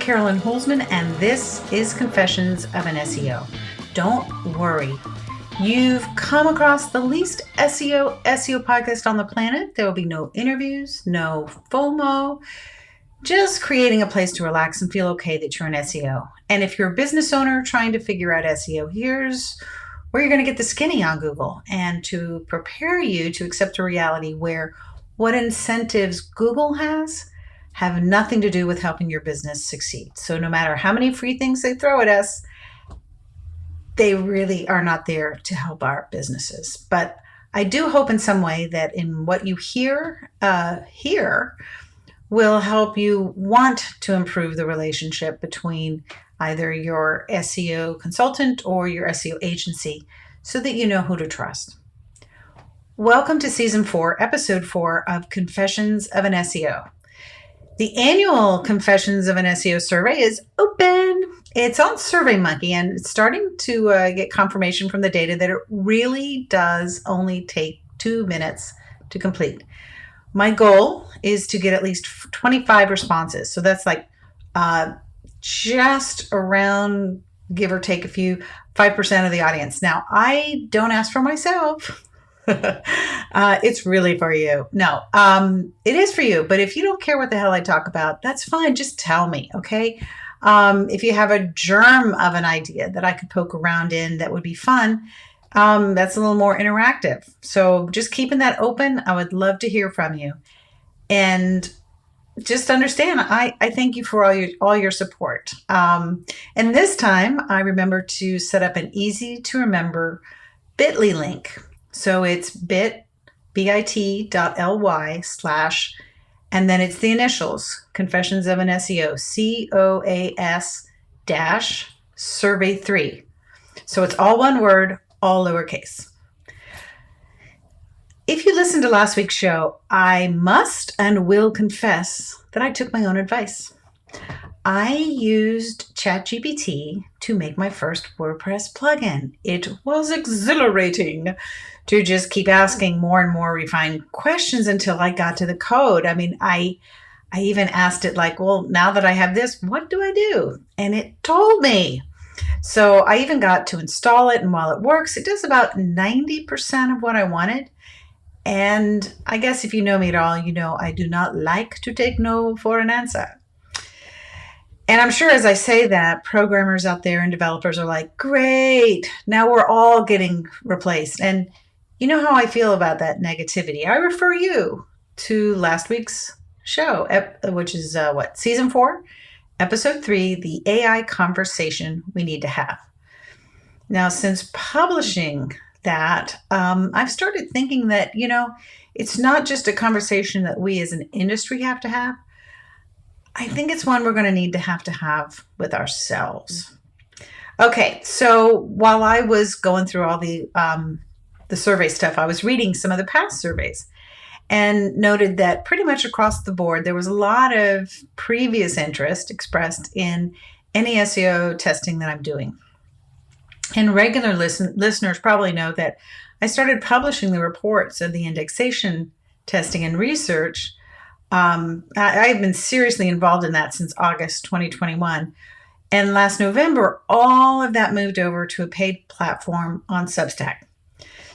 Carolyn Holzman, and this is Confessions of an SEO. Don't worry. You've come across the least SEO podcast on the planet. There will be no interviews, no FOMO, just creating a place to relax and feel okay that you're an SEO. And if you're a business owner trying to figure out SEO, here's where you're going to get the skinny on Google and to prepare you to accept a reality where what incentives Google has have nothing to do with helping your business succeed. So no matter how many free things they throw at us, they really are not there to help our businesses. But I do hope in some way that in what you hear here will help you want to improve the relationship between either your SEO consultant or your SEO agency so that you know who to trust. Welcome to Season 4, Episode 4 of Confessions of an SEO. The annual Confessions of an SEO survey is open. It's on SurveyMonkey, and it's starting to get confirmation from the data that it really does only take 2 minutes to complete. My goal is to get at least 25 responses. So that's like just around, give or take a few, 5% of the audience. Now, I don't ask for myself. It's really for you. No, it is for you. But if you don't care what the hell I talk about, that's fine. Just tell me, okay? If you have a germ of an idea that I could poke around in that would be fun, that's a little more interactive. So just keeping that open. I would love to hear from you. And just understand, I thank you for all your support. And this time, I remember to set up an easy to remember bit.ly link. So it's bit.ly/, and then it's the initials, Confessions of an SEO, COAS-survey3. So it's all one word, all lowercase. If you listened to last week's show, I must and will confess that I took my own advice. I used ChatGPT to make my first WordPress plugin. It was exhilarating to just keep asking more and more refined questions until I got to the code. I mean, I even asked it like, well, now that I have this, what do I do? And it told me. So I even got to install it, and while it works, it does about 90% of what I wanted. And I guess if you know me at all, you know I do not like to take no for an answer. And I'm sure as I say that, programmers out there and developers are like, great, now we're all getting replaced. And you know how I feel about that negativity. I refer you to last week's show, which is Season 4, Episode 3, the AI conversation we need to have. Now, since publishing that, I've started thinking that, it's not just a conversation that we as an industry have to have. I think it's one we're going to need to have with ourselves. Okay, so while I was going through all the survey stuff, I was reading some of the past surveys and noted that pretty much across the board, there was a lot of previous interest expressed in any SEO testing that I'm doing. And regular listeners probably know that I started publishing the reports of the indexation testing and research. I've been seriously involved in that since August 2021. And last November, all of that moved over to a paid platform on Substack.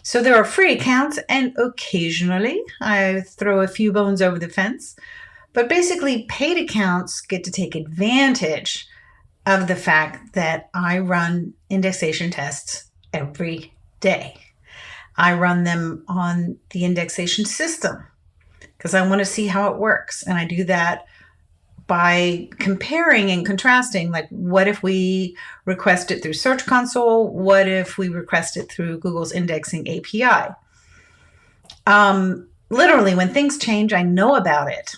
So there are free accounts, and occasionally I throw a few bones over the fence. But basically, paid accounts get to take advantage of the fact that I run indexation tests every day. I run them on the indexation system because I want to see how it works. And I do that by comparing and contrasting, like what if we request it through Search Console? What if we request it through Google's indexing API? Literally, when things change, I know about it.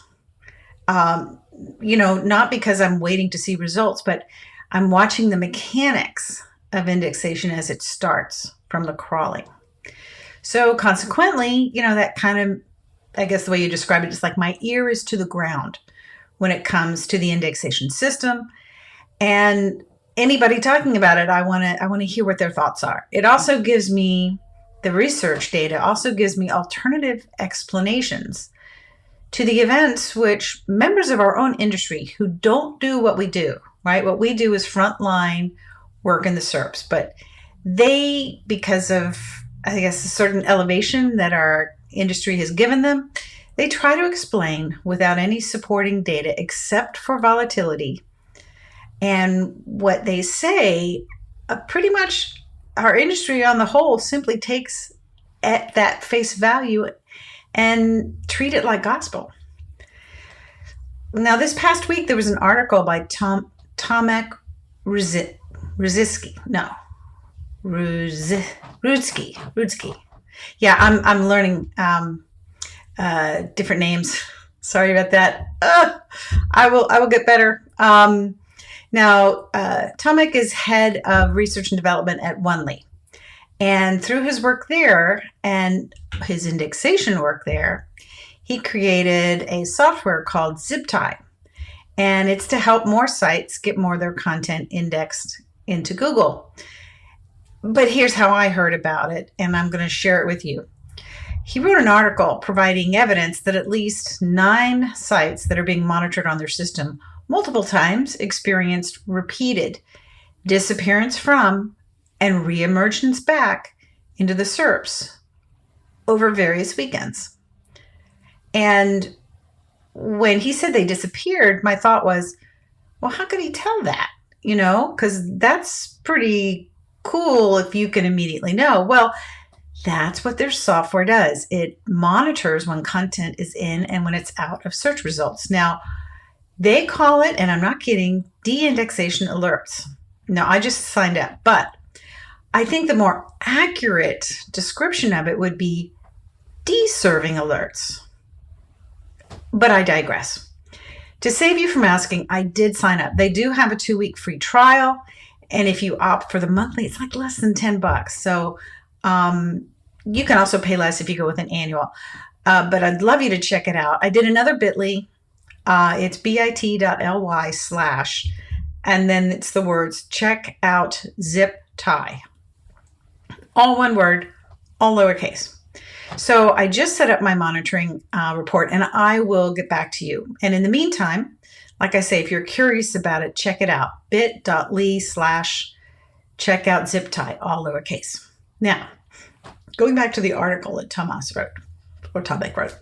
Not because I'm waiting to see results, but I'm watching the mechanics of indexation as it starts from the crawling. So consequently, that kind of, I guess the way you describe it is like my ear is to the ground when it comes to the indexation system. And anybody talking about it, I want to hear what their thoughts are. It also gives me the research data, also gives me alternative explanations to the events which members of our own industry who don't do what we do, right? What we do is frontline work in the SERPs, but they, because of, I guess, a certain elevation that our industry has given them, they try to explain without any supporting data except for volatility. And what they say, pretty much our industry on the whole simply takes at that face value and treat it like gospel. Now, this past week, there was an article by Tomek Rudzki. Yeah, I'm learning different names. Sorry about that. I will get better. Now, Tomek is head of research and development at Onely. And through his work there and his indexation work there, he created a software called ZipTie. And it's to help more sites get more of their content indexed into Google. But here's how I heard about it, and I'm going to share it with you. He wrote an article providing evidence that at least 9 sites that are being monitored on their system multiple times experienced repeated disappearance from and reemergence back into the SERPs over various weekends. And when he said they disappeared, my thought was, well, how could he tell that? Because that's pretty cool if you can immediately know. Well, that's what their software does. It monitors when content is in and when it's out of search results. Now, they call it, and I'm not kidding, de-indexation alerts. Now, I just signed up, but I think the more accurate description of it would be deserving alerts. But I digress. To save you from asking, I did sign up. They do have a 2-week free trial. And if you opt for the monthly, it's like less than $10. So you can also pay less if you go with an annual. But I'd love you to check it out. I did another bit.ly. It's bit.ly/ and then it's the words check out ZipTie. All one word, all lowercase. So I just set up my monitoring report, and I will get back to you. And in the meantime, like I say, if you're curious about it, check it out. bit.ly/ check out ZipTie, all lowercase. Now, going back to the article that Tomek wrote,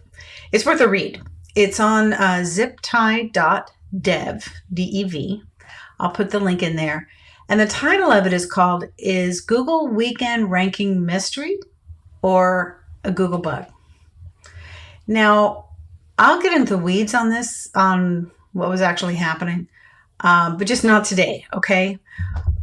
it's worth a read. It's on ziptie.dev, D-E-V. I'll put the link in there. And the title of it is called, Is Google Weekend Ranking Mystery or a Google Bug? Now, I'll get into the weeds on this, on what was actually happening, but just not today, okay?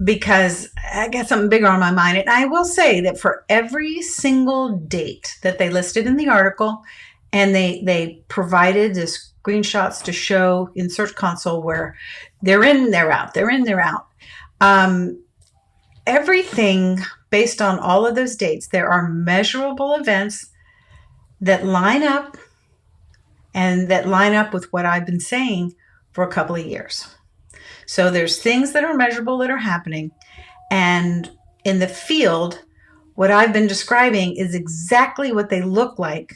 Because I got something bigger on my mind. And I will say that for every single date that they listed in the article, and they provided the screenshots to show in Search Console where they're in, they're out, they're in, they're out. Everything based on all of those dates, there are measurable events that line up and that line up with what I've been saying for a couple of years. So there's things that are measurable that are happening. And in the field, what I've been describing is exactly what they look like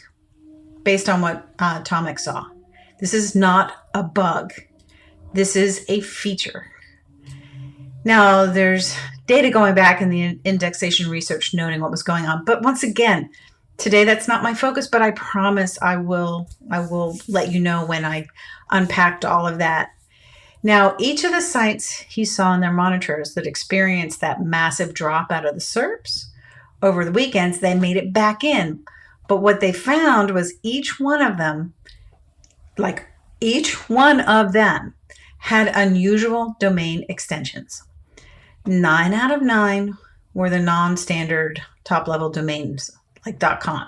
based on what Tomek saw. This is not a bug. This is a feature. Now, there's data going back in the indexation research noting what was going on. But once again, today that's not my focus, but I promise I will let you know when I unpacked all of that. Now, each of the sites he saw in their monitors that experienced that massive drop out of the SERPs over the weekends, they made it back in. But what they found was each one of them had unusual domain extensions. 9 out of 9 were the non-standard top-level domains, like .com.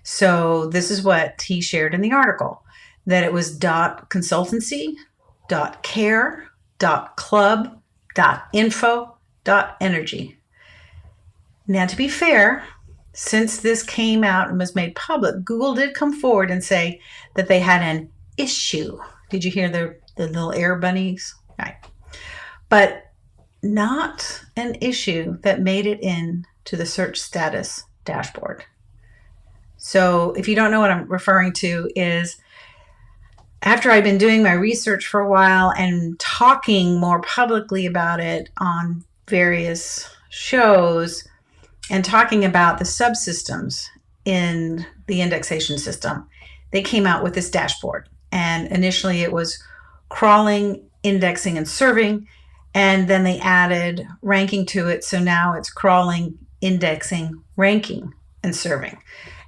So this is what he shared in the article, that it was .consultancy, .care, .club, .info, .energy. Now, to be fair, since this came out and was made public, Google did come forward and say that they had an issue. Did you hear the little air bunnies? Right. But not an issue that made it into the search status dashboard. So if you don't know what I'm referring to, is after I'd been doing my research for a while and talking more publicly about it on various shows and talking about the subsystems in the indexation system, they came out with this dashboard. And initially it was crawling, indexing, and serving. And then they added ranking to it. So now it's crawling, indexing, ranking, and serving.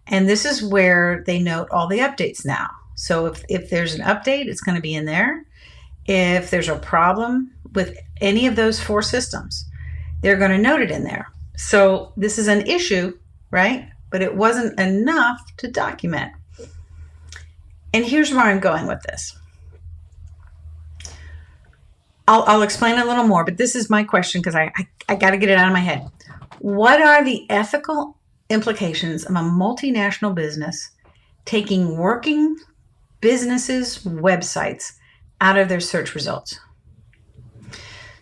And this is where they note all the updates now. So if there's an update, it's going to be in there. If there's a problem with any of those four systems, they're going to note it in there. So this is an issue, right? But it wasn't enough to document. And here's where I'm going with this. I'll explain a little more, but this is my question because I got to get it out of my head. What are the ethical implications of a multinational business taking working businesses' websites out of their search results?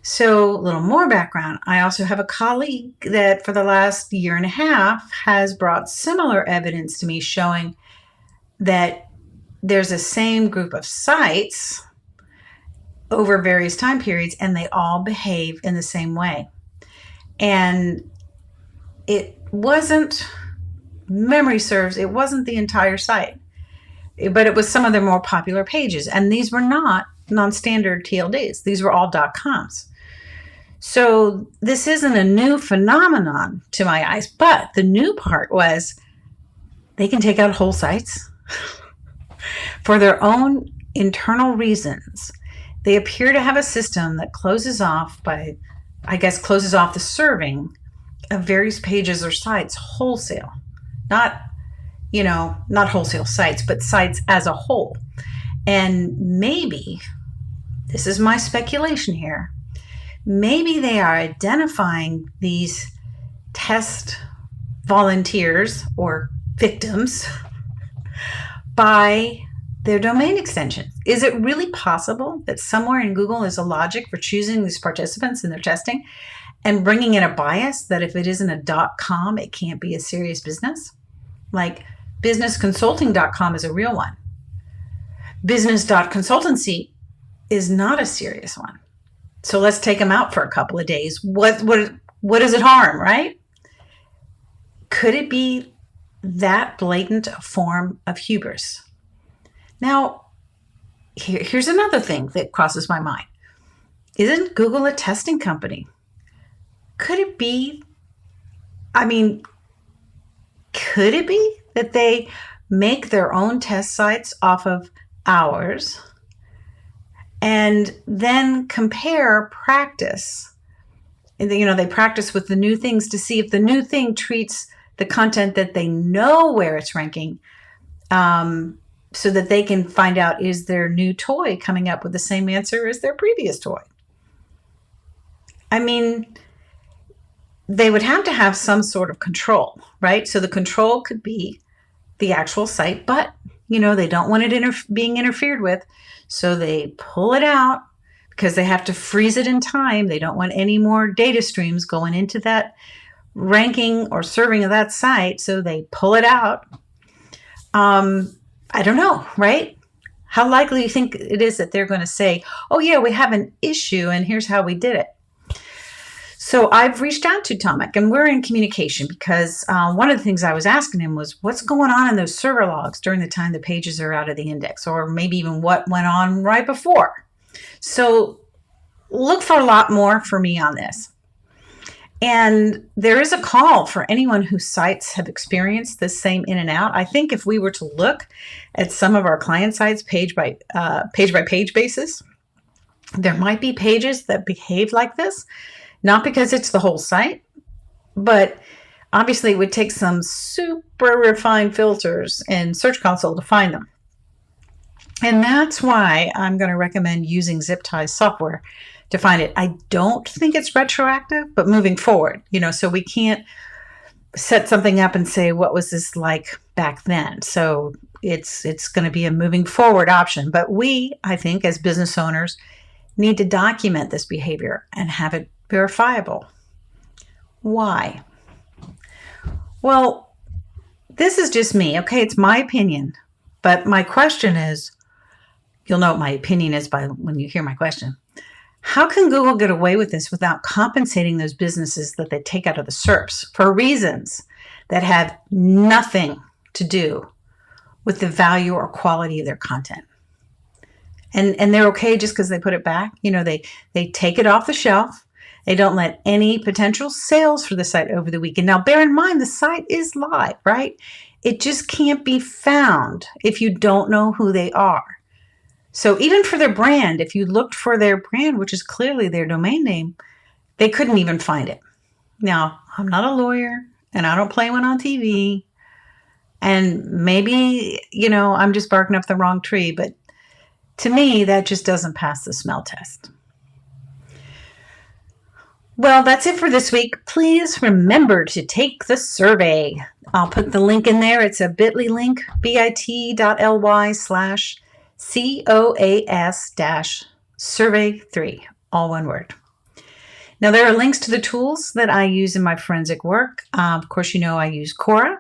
So a little more background. I also have a colleague that for the last year and a half has brought similar evidence to me showing that there's a same group of sites over various time periods and they all behave in the same way. And it wasn't, memory serves, it wasn't the entire site, but it was some of their more popular pages. And these were not non-standard TLDs. These were all .coms. So this isn't a new phenomenon to my eyes, but the new part was they can take out whole sites for their own internal reasons. They appear to have a system that closes off the serving of various pages or sites wholesale. Not wholesale sites, but sites as a whole. And maybe, this is my speculation here, maybe they are identifying these test volunteers or victims by their domain extensions. Is it really possible that somewhere in Google is a logic for choosing these participants in their testing and bringing in a bias that if it isn't a .com, it can't be a serious business? Like businessconsulting.com is a real one. Business.consultancy is not a serious one. So let's take them out for a couple of days. What does it harm, right? Could it be that blatant form of hubris? Now, here's another thing that crosses my mind. Isn't Google a testing company? Could it be that they make their own test sites off of ours and then compare practice? And they practice with the new things to see if the new thing treats the content that they know where it's ranking, so that they can find out, is their new toy coming up with the same answer as their previous toy? I mean, they would have to have some sort of control, right? So the control could be the actual site, but, they don't want it being interfered with. So they pull it out because they have to freeze it in time. They don't want any more data streams going into that ranking or serving of that site. So they pull it out. I don't know, right? How likely do you think it is that they're going to say, oh yeah, we have an issue and here's how we did it? So I've reached out to Tomek and we're in communication because one of the things I was asking him was what's going on in those server logs during the time the pages are out of the index, or maybe even what went on right before. So look for a lot more for me on this. And there is a call for anyone whose sites have experienced this same in and out. I think if we were to look at some of our client sites page by page basis, there might be pages that behave like this, not because it's the whole site, but obviously it would take some super refined filters in Search Console to find them. And that's why I'm going to recommend using ZipTie's software to find it. I don't think it's retroactive, but moving forward, so we can't set something up and say, what was this like back then? So it's going to be a moving forward option. But we, I think, as business owners, need to document this behavior and have it verifiable. Why? Well, this is just me. Okay, it's my opinion. But my question is, you'll know what my opinion is by when you hear my question. How can Google get away with this without compensating those businesses that they take out of the SERPs for reasons that have nothing to do with the value or quality of their content? And they're okay just because they put it back. They take it off the shelf. They don't let any potential sales for the site over the weekend. Now, bear in mind, the site is live, right? It just can't be found if you don't know who they are. So even for their brand, if you looked for their brand, which is clearly their domain name, they couldn't even find it. Now, I'm not a lawyer and I don't play one on TV. And maybe, I'm just barking up the wrong tree, but to me, that just doesn't pass the smell test. Well, that's it for this week. Please remember to take the survey. I'll put the link in there. It's a bit.ly link, bit.ly/COAS-survey3, all one word. Now, there are links to the tools that I use in my forensic work. Of course, I use Quora,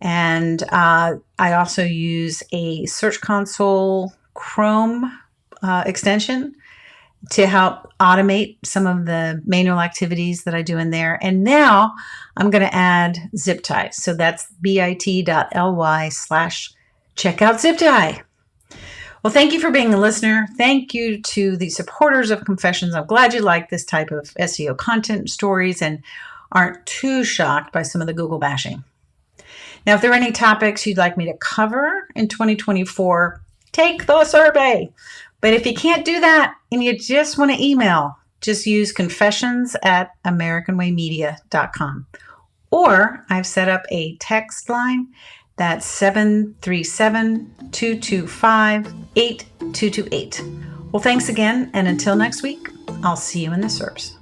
and I also use a Search Console Chrome extension to help automate some of the manual activities that I do in there. And now I'm going to add zip ties. So that's bit.ly/checkout-zip-tie. Well, thank you for being a listener. Thank you to the supporters of Confessions. I'm glad you like this type of SEO content stories and aren't too shocked by some of the Google bashing. Now, if there are any topics you'd like me to cover in 2024, take the survey. But if you can't do that and you just want to email, just use confessions@americanwaymedia.com. Or I've set up a text line that's 737-225-8228. Well, thanks again. And until next week, I'll see you in the SERPs.